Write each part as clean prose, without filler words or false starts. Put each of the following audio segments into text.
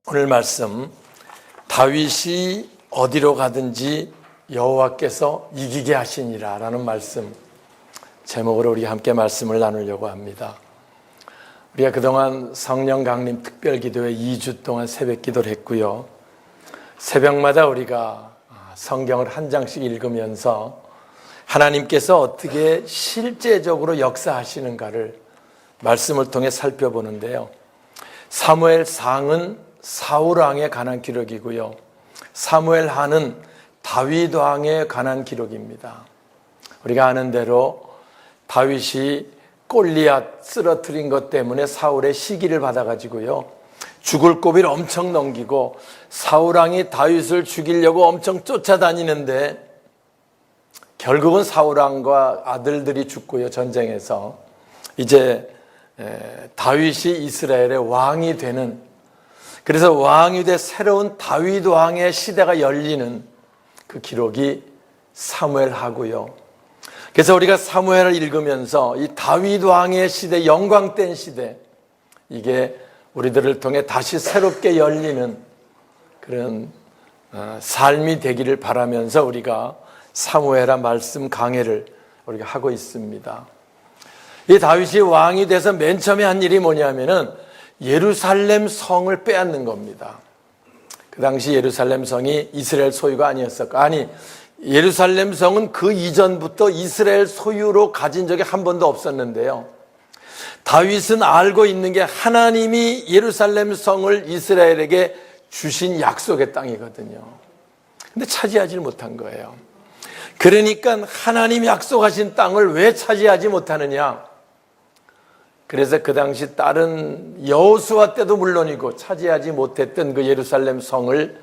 오늘 말씀, 다윗이 어디로 가든지 여호와께서 이기게 하시니라 라는 말씀 제목으로 우리 함께 말씀을 나누려고 합니다. 우리가 그동안 성령 강림 특별기도회 2주 동안 새벽 기도를 했고요. 새벽마다 우리가 성경을 한 장씩 읽으면서 하나님께서 어떻게 실제적으로 역사하시는가를 말씀을 통해 살펴보는데요. 사무엘상은 사울왕에 관한 기록이고요. 사무엘하는 다윗왕에 관한 기록입니다. 우리가 아는 대로 다윗이 골리앗 쓰러뜨린 것 때문에 사울의 시기를 받아가지고요. 죽을 고비를 엄청 넘기고 사울왕이 다윗을 죽이려고 엄청 쫓아다니는데 결국은 사울왕과 아들들이 죽고요. 전쟁에서 이제 다윗이 이스라엘의 왕이 되는, 그래서 왕이 돼 새로운 다윗 왕의 시대가 열리는 그 기록이 사무엘하고요. 그래서 우리가 사무엘을 읽으면서 이 다윗 왕의 시대, 영광된 시대, 이게 우리들을 통해 다시 새롭게 열리는 그런 삶이 되기를 바라면서 우리가 사무엘하 말씀 강해를 우리가 하고 있습니다. 이 다윗이 왕이 돼서 맨 처음에 한 일이 뭐냐면은 예루살렘 성을 빼앗는 겁니다. 그 당시 예루살렘 성이 이스라엘 소유가 아니었을까? 아니, 예루살렘 성은 그 이전부터 이스라엘 소유로 가진 적이 한 번도 없었는데요. 다윗은 알고 있는 게 하나님이 예루살렘 성을 이스라엘에게 주신 약속의 땅이거든요. 근데 차지하지 못한 거예요. 그러니까 하나님이 약속하신 땅을 왜 차지하지 못하느냐? 그래서 그 당시 다른 여호수아 때도 물론이고 차지하지 못했던 그 예루살렘 성을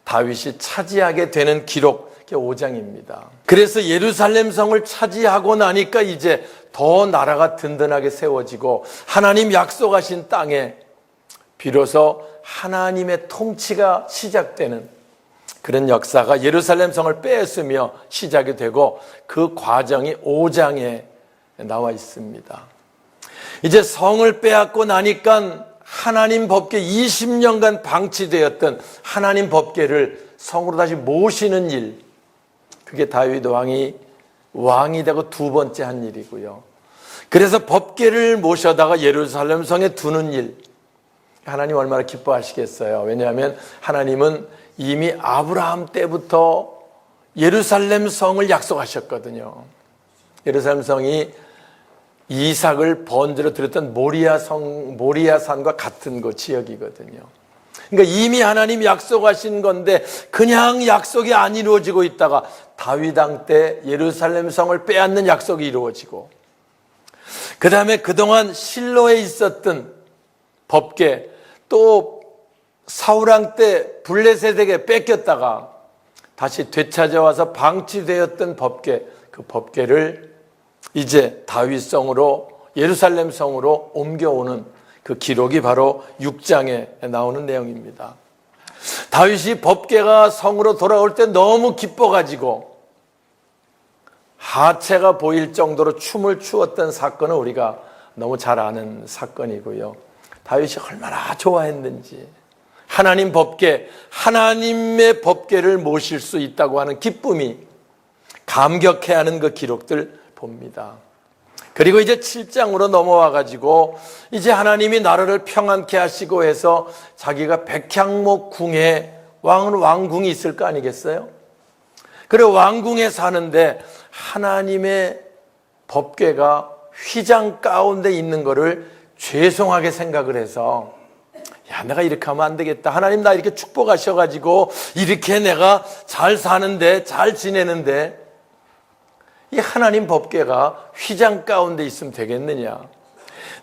다윗이 차지하게 되는 기록, 5장입니다. 그래서 예루살렘 성을 차지하고 나니까 이제 더 나라가 든든하게 세워지고 하나님 약속하신 땅에 비로소 하나님의 통치가 시작되는 그런 역사가 예루살렘 성을 빼앗으며 시작이 되고 그 과정이 5장에 나와 있습니다. 이제 성을 빼앗고 나니까 하나님 법궤 20년간 방치되었던 하나님 법궤를 성으로 다시 모시는 일, 그게 다윗 왕이 되고 두 번째 한 일이고요. 그래서 법궤를 모셔다가 예루살렘 성에 두는 일, 하나님 얼마나 기뻐하시겠어요. 왜냐하면 하나님은 이미 아브라함 때부터 예루살렘 성을 약속하셨거든요. 예루살렘 성이 이삭을 번제로 드렸던 모리아산과 같은 그 지역이거든요. 그러니까 이미 하나님 약속하신 건데 그냥 약속이 안 이루어지고 있다가 다윗 왕 때 예루살렘 성을 빼앗는 약속이 이루어지고, 그 다음에 그동안 실로에 있었던 법궤, 또 사울 왕 때 블레셋에게 뺏겼다가 다시 되찾아와서 방치되었던 법궤, 그 법궤를 이제 다윗성으로, 예루살렘 성으로 옮겨오는 그 기록이 바로 6장에 나오는 내용입니다. 다윗이 법궤가 성으로 돌아올 때 너무 기뻐가지고 하체가 보일 정도로 춤을 추었던 사건은 우리가 너무 잘 아는 사건이고요. 다윗이 얼마나 좋아했는지, 하나님 법궤, 하나님의 법궤를 모실 수 있다고 하는 기쁨이 감격해하는 그 기록들 봅니다. 그리고 이제 7장으로 넘어와 가지고 이제 하나님이 나라를 평안케 하시고 해서 자기가 백향목 궁에 왕궁이 있을 거 아니겠어요? 그리고 왕궁에 사는데 하나님의 법궤가 휘장 가운데 있는 거를 죄송하게 생각을 해서, 야, 내가 이렇게 하면 안 되겠다. 하나님 나 이렇게 축복하셔가지고 이렇게 내가 잘 사는데, 잘 지내는데 이 하나님 법궤가 휘장 가운데 있으면 되겠느냐?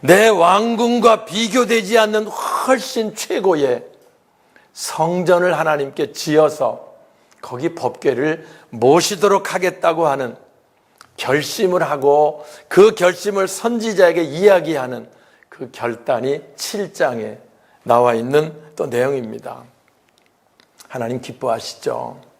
내 왕궁과 비교되지 않는 훨씬 최고의 성전을 하나님께 지어서 거기 법궤를 모시도록 하겠다고 하는 결심을 하고, 그 결심을 선지자에게 이야기하는 그 결단이 7장에 나와 있는 또 내용입니다. 하나님 기뻐하시죠?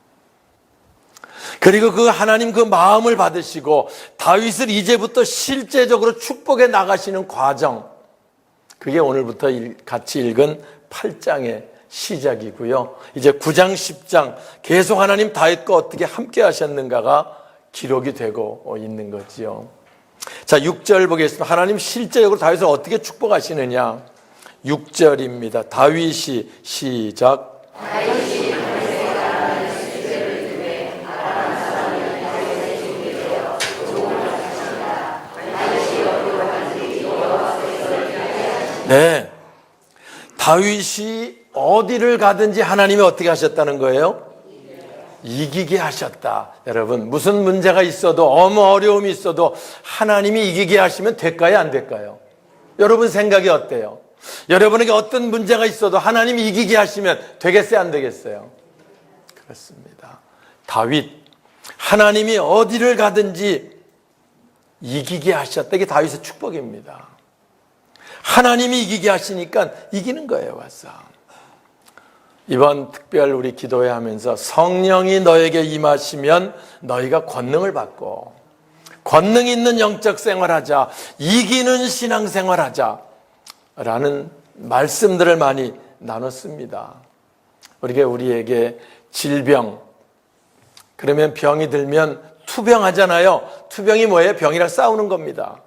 그리고 그 하나님 그 마음을 받으시고 다윗을 이제부터 실제적으로 축복해 나가시는 과정, 그게 오늘부터 같이 읽은 8장의 시작이고요. 이제 9장, 10장 계속 하나님 다윗과 어떻게 함께 하셨는가가 기록이 되고 있는 거지요. 자, 6절 보겠습니다. 하나님 실제적으로 다윗을 어떻게 축복하시느냐. 6절입니다. 다윗이 시작. 네, 다윗이 어디를 가든지 하나님이 어떻게 하셨다는 거예요? 이기게 하셨다. 여러분, 무슨 문제가 있어도, 어려움이 있어도 하나님이 이기게 하시면 될까요, 안 될까요? 여러분 생각이 어때요? 여러분에게 어떤 문제가 있어도 하나님이 이기게 하시면 되겠어요, 안 되겠어요? 그렇습니다. 다윗, 하나님이 어디를 가든지 이기게 하셨다. 이게 다윗의 축복입니다. 하나님이 이기게 하시니까 이기는 거예요, 와서. 이번 특별 우리 기도회 하면서 성령이 너에게 임하시면 너희가 권능을 받고 권능 있는 영적 생활하자, 이기는 신앙생활하자 라는 말씀들을 많이 나눴습니다. 우리에게 질병, 그러면 병이 들면 투병하잖아요. 투병이 뭐예요? 병이랑 싸우는 겁니다.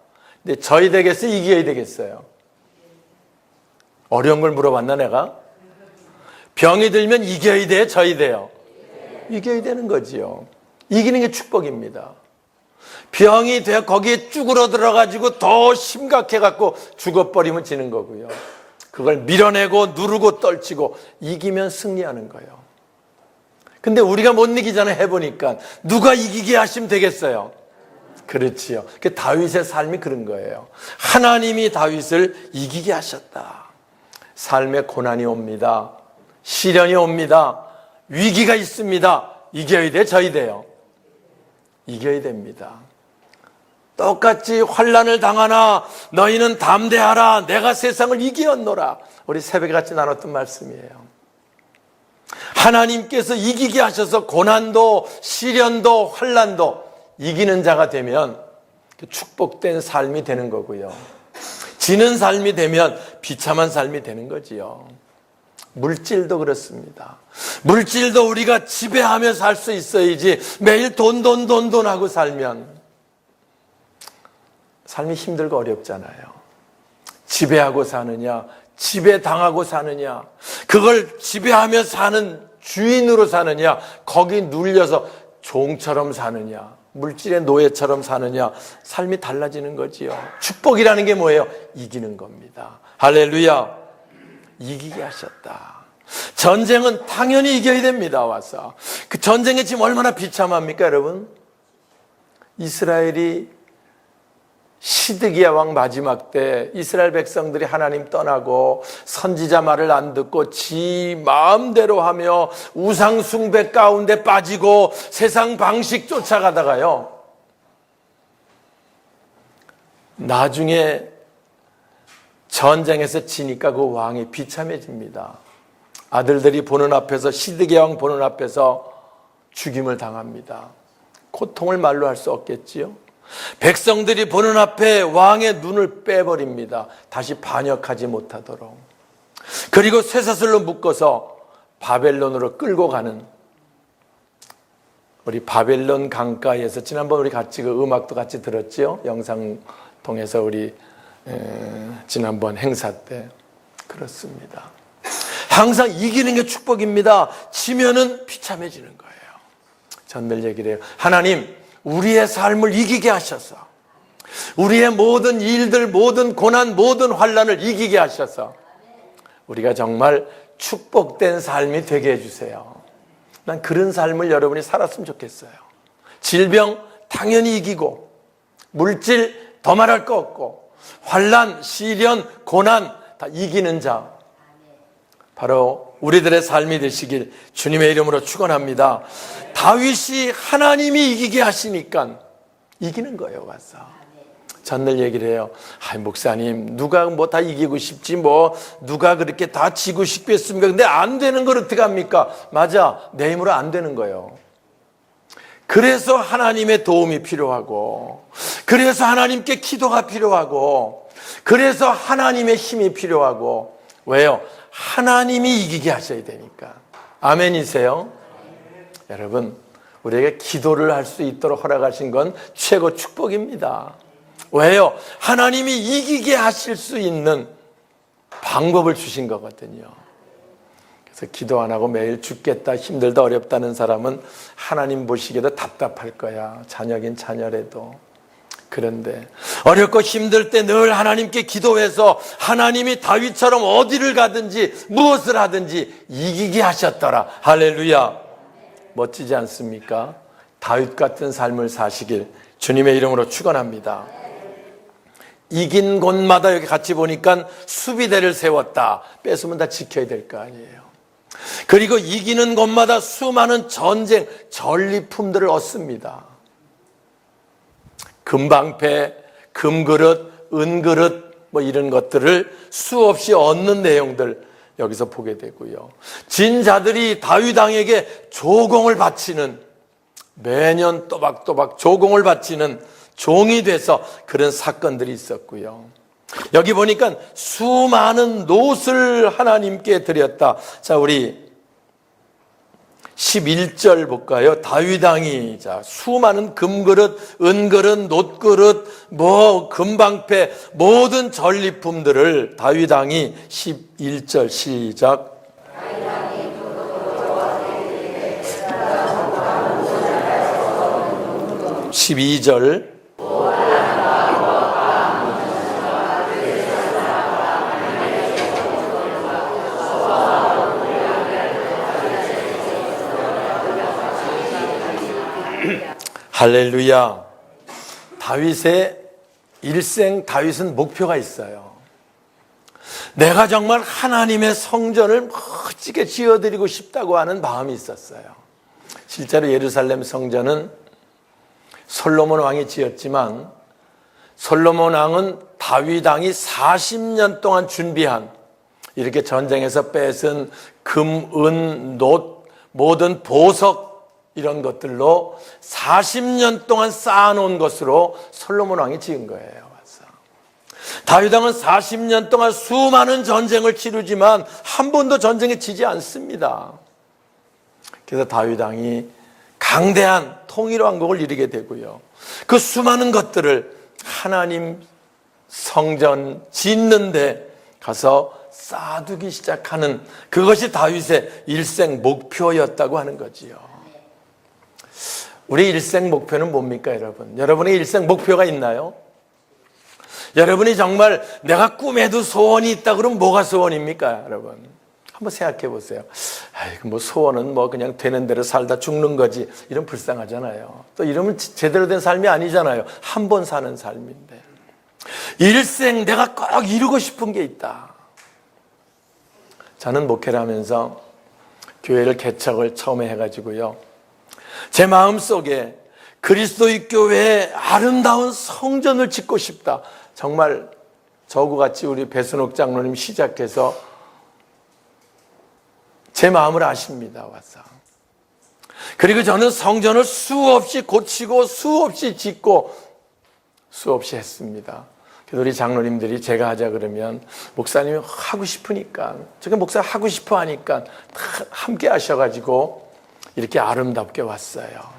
근데 저희 되겠어요? 이겨야 되겠어요? 어려운 걸 물어봤나 내가? 병이 들면 이겨야 돼요? 져야 돼요? 이겨야 되는 거지요. 이기는 게 축복입니다. 병이 돼 거기에 쭈그러 들어가지고 더 심각해갖고 죽어버리면 지는 거고요. 그걸 밀어내고 누르고 떨치고 이기면 승리하는 거예요. 근데 우리가 못 이기잖아요. 해보니까. 누가 이기게 하시면 되겠어요? 그렇지요. 다윗의 삶이 그런 거예요. 하나님이 다윗을 이기게 하셨다. 삶에 고난이 옵니다. 시련이 옵니다. 위기가 있습니다. 이겨야 돼, 져야 돼요? 이겨야 됩니다. 똑같이 환난을 당하나 너희는 담대하라. 내가 세상을 이기었노라. 우리 새벽에 같이 나눴던 말씀이에요. 하나님께서 이기게 하셔서 고난도 시련도 환난도 이기는 자가 되면 축복된 삶이 되는 거고요. 지는 삶이 되면 비참한 삶이 되는 거지요. 물질도 그렇습니다. 물질도 우리가 지배하며 살 수 있어야지 매일 돈 하고 살면 삶이 힘들고 어렵잖아요. 지배하고 사느냐, 지배당하고 사느냐, 그걸 지배하며 사는 주인으로 사느냐, 거기 눌려서 종처럼 사느냐, 물질의 노예처럼 사느냐, 삶이 달라지는 거지요. 축복이라는 게 뭐예요? 이기는 겁니다. 할렐루야. 이기게 하셨다. 전쟁은 당연히 이겨야 됩니다. 와서 그 전쟁이 지금 얼마나 비참합니까, 여러분? 이스라엘이 시드기야 왕 마지막 때 이스라엘 백성들이 하나님 떠나고 선지자 말을 안 듣고 지 마음대로 하며 우상 숭배 가운데 빠지고 세상 방식 쫓아가다가요, 나중에 전쟁에서 지니까 그 왕이 비참해집니다. 아들들이 보는 앞에서, 시드기야 왕 보는 앞에서 죽임을 당합니다. 고통을 말로 할 수 없겠지요. 백성들이 보는 앞에 왕의 눈을 빼버립니다. 다시 반역하지 못하도록. 그리고 쇠사슬로 묶어서 바벨론으로 끌고 가는, 우리 바벨론 강가에서 지난번 우리 같이 그 음악도 같이 들었죠. 영상 통해서 우리 지난번 행사 때. 그렇습니다. 항상 이기는 게 축복입니다. 지면은 비참해지는 거예요. 전 늘 얘기를 해요. 하나님, 우리의 삶을 이기게 하셔서, 우리의 모든 일들, 모든 고난, 모든 환난을 이기게 하셔서 우리가 정말 축복된 삶이 되게 해주세요. 난 그런 삶을 여러분이 살았으면 좋겠어요. 질병 당연히 이기고, 물질 더 말할 거 없고, 환난, 시련, 고난 다 이기는 자, 바로 우리들의 삶이 되시길 주님의 이름으로 축원합니다. 다윗이 하나님이 이기게 하시니까 이기는 거예요. 와서 전 늘 얘기를 해요. 목사님, 누가 뭐 다 이기고 싶지, 뭐 누가 그렇게 다 지고 싶겠습니까? 근데 안 되는 걸 어떻게 합니까? 맞아, 내 힘으로 안 되는 거예요. 그래서 하나님의 도움이 필요하고, 그래서 하나님께 기도가 필요하고, 그래서 하나님의 힘이 필요하고, 왜요? 하나님이 이기게 하셔야 되니까. 아멘이세요? 여러분, 우리에게 기도를 할 수 있도록 허락하신 건 최고 축복입니다. 왜요? 하나님이 이기게 하실 수 있는 방법을 주신 거거든요. 그래서 기도 안 하고 매일 죽겠다, 힘들다, 어렵다는 사람은 하나님 보시기에도 답답할 거야. 자녀긴 자녀라도. 그런데 어렵고 힘들 때 늘 하나님께 기도해서 하나님이 다윗처럼 어디를 가든지 무엇을 하든지 이기게 하셨더라. 할렐루야. 멋지지 않습니까? 다윗 같은 삶을 사시길 주님의 이름으로 축원합니다. 이긴 곳마다 여기 같이 보니까 수비대를 세웠다. 뺏으면 다 지켜야 될 거 아니에요. 그리고 이기는 곳마다 수많은 전쟁, 전리품들을 얻습니다. 금방패, 금그릇, 은그릇 뭐 이런 것들을 수없이 얻는 내용들 여기서 보게 되고요. 진자들이 다윗 왕에게 조공을 바치는, 매년 또박또박 조공을 바치는 종이 돼서 그런 사건들이 있었고요. 여기 보니까 수많은 놋을 하나님께 드렸다. 자, 우리 11절 볼까요? 다윗 왕이 수많은 금그릇, 은그릇, 놋그릇, 금방패 모든 전리품들을 다윗 왕이 11절 시작. 12절 할렐루야. 다윗의 일생, 다윗은 목표가 있어요. 내가 정말 하나님의 성전을 멋지게 지어드리고 싶다고 하는 마음이 있었어요. 실제로 예루살렘 성전은 솔로몬 왕이 지었지만 솔로몬 왕은 다윗 왕이 40년 동안 준비한, 이렇게 전쟁에서 뺏은 금, 은, 놋, 모든 보석 이런 것들로 40년 동안 쌓아놓은 것으로 솔로몬 왕이 지은 거예요. 다윗 왕은 40년 동안 수많은 전쟁을 치르지만 한 번도 전쟁에 지지 않습니다. 그래서 다윗 왕이 강대한 통일왕국을 이루게 되고요. 그 수많은 것들을 하나님 성전 짓는데 가서 쌓아두기 시작하는, 그것이 다윗의 일생 목표였다고 하는 거지요. 우리 일생 목표는 뭡니까, 여러분? 여러분의 일생 목표가 있나요? 여러분이 정말 내가 꿈에도 소원이 있다 그러면 뭐가 소원입니까, 여러분? 한번 생각해 보세요. 아이고, 뭐 소원은 뭐 그냥 되는 대로 살다 죽는 거지. 이런 불쌍하잖아요. 또 이러면 제대로 된 삶이 아니잖아요. 한 번 사는 삶인데. 일생 내가 꼭 이루고 싶은 게 있다. 저는 목회를 하면서 교회를 개척을 처음에 해가지고요. 제 마음속에 그리스도의 교회에 아름다운 성전을 짓고 싶다. 정말 저구같이 우리 배순옥 장로님 시작해서 제 마음을 아십니다, 와서. 그리고 저는 성전을 수없이 고치고 수없이 짓고 수없이 했습니다. 그래서 우리 장로님들이 제가 하자 그러면 목사님이 하고 싶으니까, 저게 목사 하고 싶어 하니까 다 함께 하셔가지고 이렇게 아름답게 왔어요.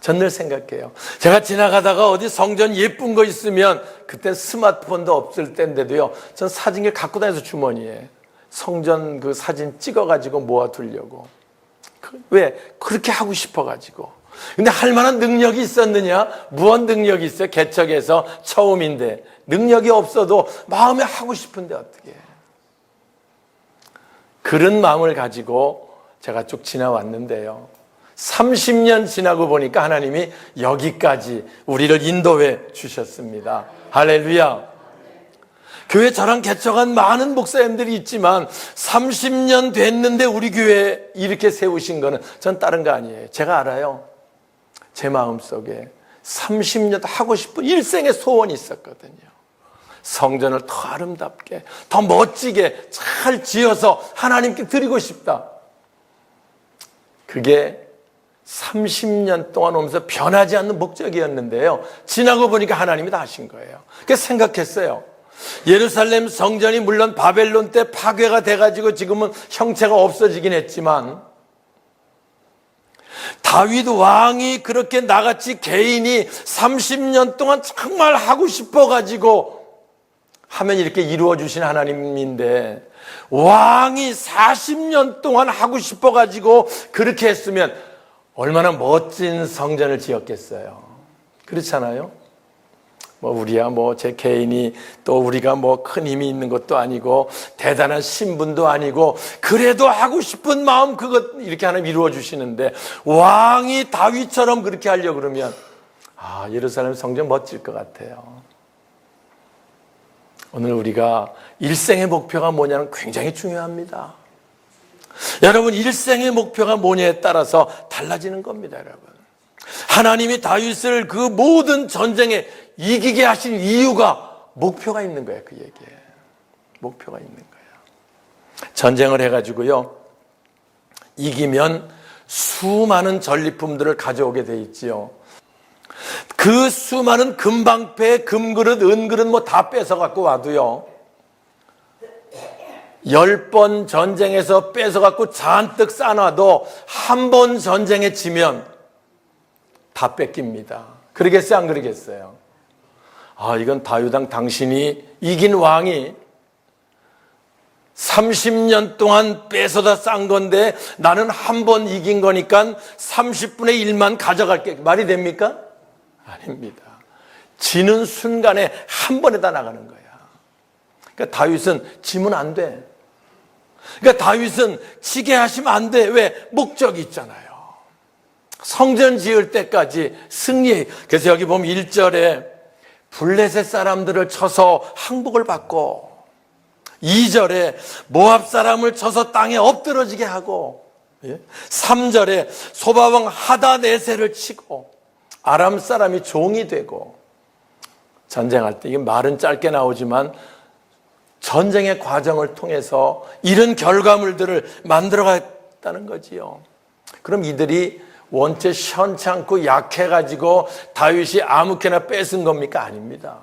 전 늘 생각해요. 제가 지나가다가 어디 성전 예쁜 거 있으면, 그때 스마트폰도 없을 때인데도요, 전 사진기를 갖고 다녀서 주머니에 성전 그 사진 찍어가지고 모아두려고. 왜? 그렇게 하고 싶어가지고. 근데 할 만한 능력이 있었느냐? 무언 능력이 있어요? 개척해서 처음인데. 능력이 없어도 마음에 하고 싶은데 어떻게 해? 그런 마음을 가지고 제가 쭉 지나왔는데요. 30년 지나고 보니까 하나님이 여기까지 우리를 인도해 주셨습니다. 할렐루야. 교회 저랑 개척한 많은 목사님들이 있지만 30년 됐는데 우리 교회에 이렇게 세우신 거는 전 다른 거 아니에요. 제가 알아요. 제 마음속에 30년 하고 싶은 일생의 소원이 있었거든요. 성전을 더 아름답게, 더 멋지게 잘 지어서 하나님께 드리고 싶다. 그게 30년 동안 오면서 변하지 않는 목적이었는데요. 지나고 보니까 하나님이 다 하신 거예요. 그래서 생각했어요. 예루살렘 성전이 물론 바벨론 때 파괴가 돼가지고 지금은 형체가 없어지긴 했지만, 다윗 왕이 그렇게 나같이 개인이 30년 동안 정말 하고 싶어가지고 하면 이렇게 이루어주신 하나님인데, 왕이 40년 동안 하고 싶어가지고 그렇게 했으면 얼마나 멋진 성전을 지었겠어요. 그렇잖아요? 우리야 제 개인이 또 우리가 큰 힘이 있는 것도 아니고 대단한 신분도 아니고, 그래도 하고 싶은 마음 그것 이렇게 하나님 이루어 주시는데, 왕이 다윗처럼 그렇게 하려고 그러면 예루살렘 성전 멋질 것 같아요. 오늘 우리가 일생의 목표가 뭐냐는 굉장히 중요합니다. 여러분, 일생의 목표가 뭐냐에 따라서 달라지는 겁니다. 여러분, 하나님이 다윗을 그 모든 전쟁에 이기게 하신 이유가 목표가 있는 거예요. 그 얘기에 목표가 있는 거예요. 전쟁을 해가지고요, 이기면 수많은 전리품들을 가져오게 돼 있지요. 그 수많은 금방패, 금그릇, 은그릇 다 뺏어 갖고 와도요, 10번 전쟁에서 뺏어 갖고 잔뜩 쌓아놔도 한 번 전쟁에 지면 다 뺏깁니다. 그러겠어요, 안 그러겠어요? 이건 다윗 왕 당신이 이긴 왕이 30년 동안 뺏어다 싼 건데 나는 한 번 이긴 거니까 30분의 1만 가져갈게. 말이 됩니까? 아닙니다. 지는 순간에 한 번에 다 나가는 거야. 그러니까 다윗은 지면 안 돼. 그러니까 다윗은 지게 하시면 안 돼. 왜? 목적이 있잖아요. 성전 지을 때까지 승리. 그래서 여기 보면 1절에 블레셋 사람들을 쳐서 항복을 받고, 2절에 모압 사람을 쳐서 땅에 엎드러지게 하고, 3절에 소바왕 하다네셀을 치고 아람 사람이 종이 되고, 전쟁할 때, 이게 말은 짧게 나오지만 전쟁의 과정을 통해서 이런 결과물들을 만들어갔다는 거지요. 그럼 이들이 원체 시원치 않고 약해가지고 다윗이 아무렇게나 뺏은 겁니까? 아닙니다.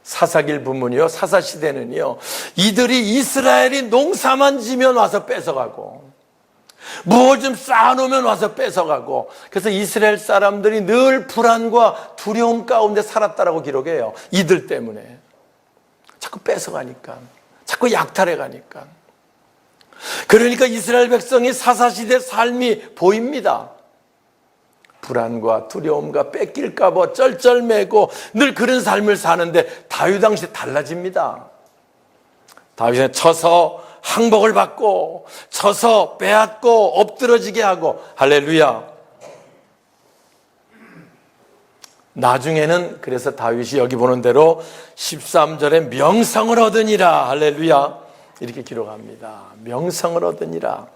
사사길 부문이요, 사사시대는요, 이들이 이스라엘이 농사만 지면 와서 뺏어가고, 무엇 좀 쌓아놓으면 와서 뺏어가고, 그래서 이스라엘 사람들이 늘 불안과 두려움 가운데 살았다라고 기록해요. 이들 때문에. 자꾸 뺏어가니까, 자꾸 약탈해가니까. 그러니까 이스라엘 백성이 사사시대 삶이 보입니다. 불안과 두려움과 뺏길까 봐 쩔쩔매고 늘 그런 삶을 사는데, 다윗 당시 달라집니다. 다윗은 쳐서 항복을 받고, 쳐서 빼앗고 엎드러지게 하고, 할렐루야. 나중에는 그래서 다윗이 여기 보는 대로 13절에 명성을 얻으니라. 할렐루야. 이렇게 기록합니다. 명성을 얻으니라.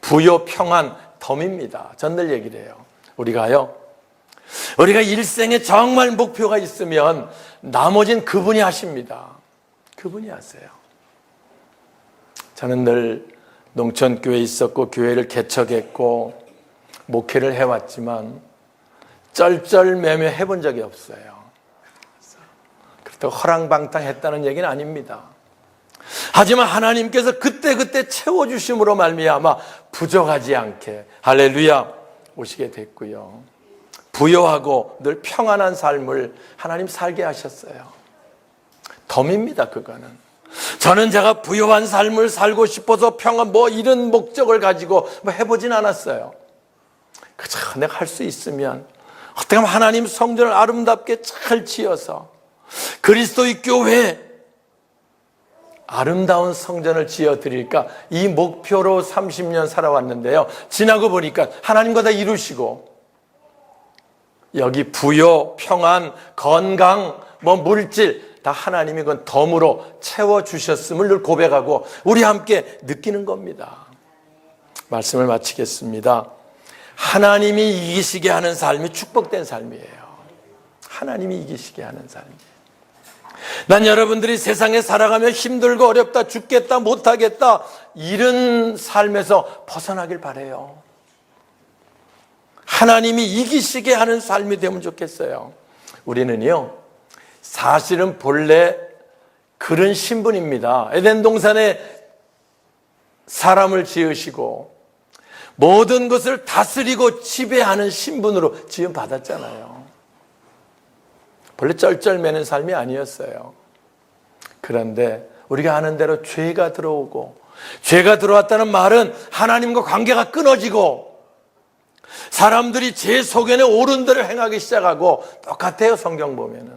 부요, 평안, 덤입니다. 전 늘 얘기를 해요. 우리가 일생에 정말 목표가 있으면 나머진 그분이 하십니다. 그분이 하세요. 저는 늘 농촌교회에 있었고 교회를 개척했고 목회를 해왔지만 쩔쩔매매 해본 적이 없어요. 그렇다고 허랑방탕했다는 얘기는 아닙니다. 하지만 하나님께서 그때그때 채워주심으로 말미암아 부족하지 않게, 할렐루야, 오시게 됐고요. 부요하고 늘 평안한 삶을 하나님 살게 하셨어요. 덤입니다, 그거는. 저는 제가 부요한 삶을 살고 싶어서 평안 이런 목적을 가지고 해보진 않았어요. 그저 내가 할 수 있으면 어떻게 하면 하나님 성전을 아름답게 잘 지어서 그리스도의 교회, 아름다운 성전을 지어드릴까, 이 목표로 30년 살아왔는데요, 지나고 보니까 하나님과 다 이루시고, 여기 부요, 평안, 건강, 물질 다 하나님이 그건 덤으로 채워주셨음을 늘 고백하고 우리 함께 느끼는 겁니다. 말씀을 마치겠습니다. 하나님이 이기시게 하는 삶이 축복된 삶이에요. 하나님이 이기시게 하는 삶이에요. 난 여러분들이 세상에 살아가며 힘들고 어렵다, 죽겠다, 못하겠다, 이런 삶에서 벗어나길 바라요. 하나님이 이기시게 하는 삶이 되면 좋겠어요. 우리는요, 사실은 본래 그런 신분입니다. 에덴 동산에 사람을 지으시고 모든 것을 다스리고 지배하는 신분으로 지음 받았잖아요. 본래 쩔쩔매는 삶이 아니었어요. 그런데 우리가 아는 대로 죄가 들어오고, 죄가 들어왔다는 말은 하나님과 관계가 끊어지고 사람들이 제 소견에 옳은 대로 행하기 시작하고, 똑같아요. 성경 보면은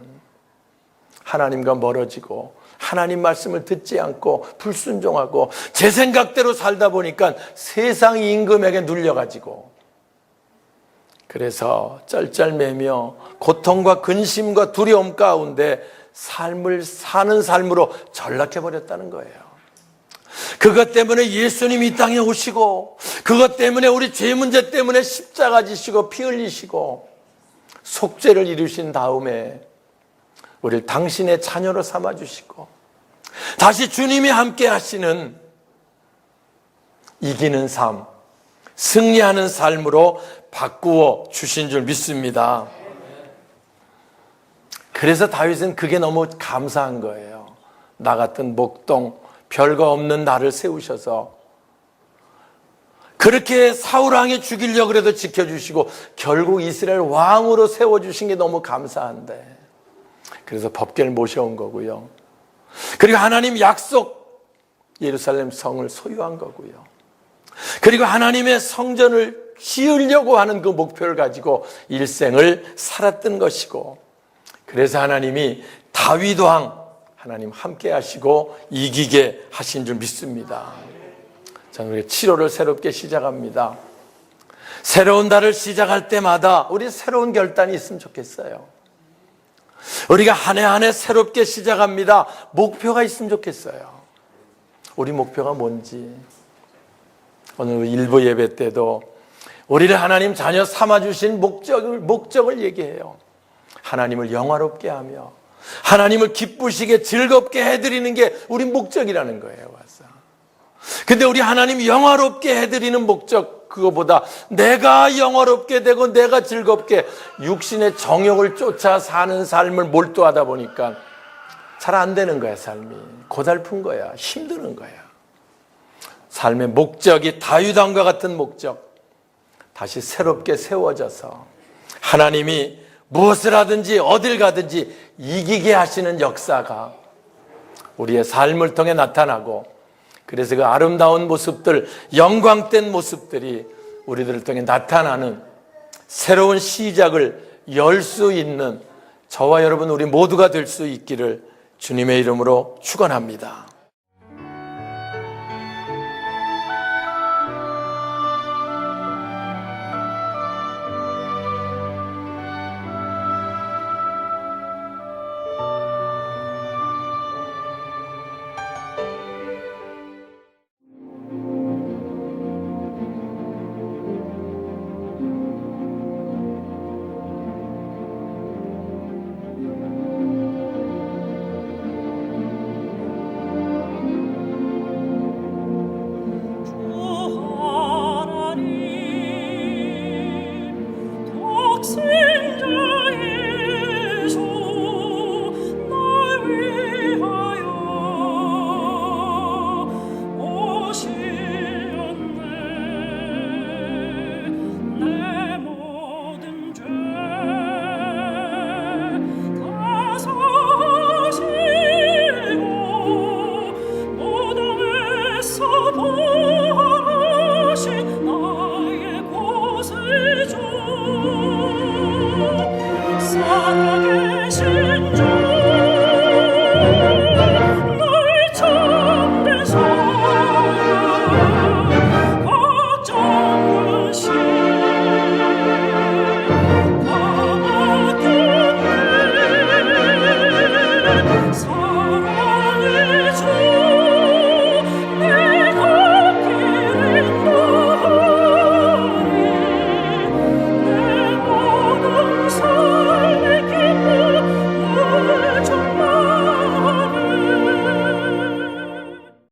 하나님과 멀어지고 하나님 말씀을 듣지 않고 불순종하고 제 생각대로 살다 보니까 세상 임금에게 눌려가지고, 그래서 쩔쩔매며 고통과 근심과 두려움 가운데 삶을 사는 삶으로 전락해버렸다는 거예요. 그것 때문에 예수님이 이 땅에 오시고, 그것 때문에 우리 죄 문제 때문에 십자가 지시고 피 흘리시고 속죄를 이루신 다음에 우리를 당신의 자녀로 삼아주시고 다시 주님이 함께 하시는 이기는 삶, 승리하는 삶으로 바꾸어 주신 줄 믿습니다. 그래서 다윗은 그게 너무 감사한 거예요. 나 같은 목동, 별거 없는 나를 세우셔서 그렇게 사울 왕이 죽이려고 해도 지켜주시고 결국 이스라엘 왕으로 세워주신 게 너무 감사한데, 그래서 법궤를 모셔온 거고요. 그리고 하나님 약속 예루살렘 성을 소유한 거고요. 그리고 하나님의 성전을 지으려고 하는 그 목표를 가지고 일생을 살았던 것이고, 그래서 하나님이 다윗 왕 하나님 함께 하시고 이기게 하신 줄 믿습니다. 저는 우리 7월을 새롭게 시작합니다. 새로운 달을 시작할 때마다 우리 새로운 결단이 있으면 좋겠어요. 우리가 한 해 한 해 새롭게 시작합니다. 목표가 있으면 좋겠어요. 우리 목표가 뭔지. 오늘 일부 예배 때도 우리를 하나님 자녀 삼아주신 목적을 얘기해요. 하나님을 영화롭게 하며 하나님을 기쁘시게 즐겁게 해드리는 게 우리 목적이라는 거예요. 와서. 근데 우리 하나님 영화롭게 해드리는 목적, 그거보다 내가 영화롭게 되고 내가 즐겁게 육신의 정욕을 쫓아 사는 삶을 몰두하다 보니까 잘 안 되는 거야. 삶이 고달픈 거야. 힘드는 거야. 삶의 목적이 다윗 왕과 같은 목적, 다시 새롭게 세워져서 하나님이 무엇을 하든지 어딜 가든지 이기게 하시는 역사가 우리의 삶을 통해 나타나고, 그래서 그 아름다운 모습들, 영광된 모습들이 우리들을 통해 나타나는 새로운 시작을 열 수 있는 저와 여러분 우리 모두가 될 수 있기를 주님의 이름으로 축원합니다.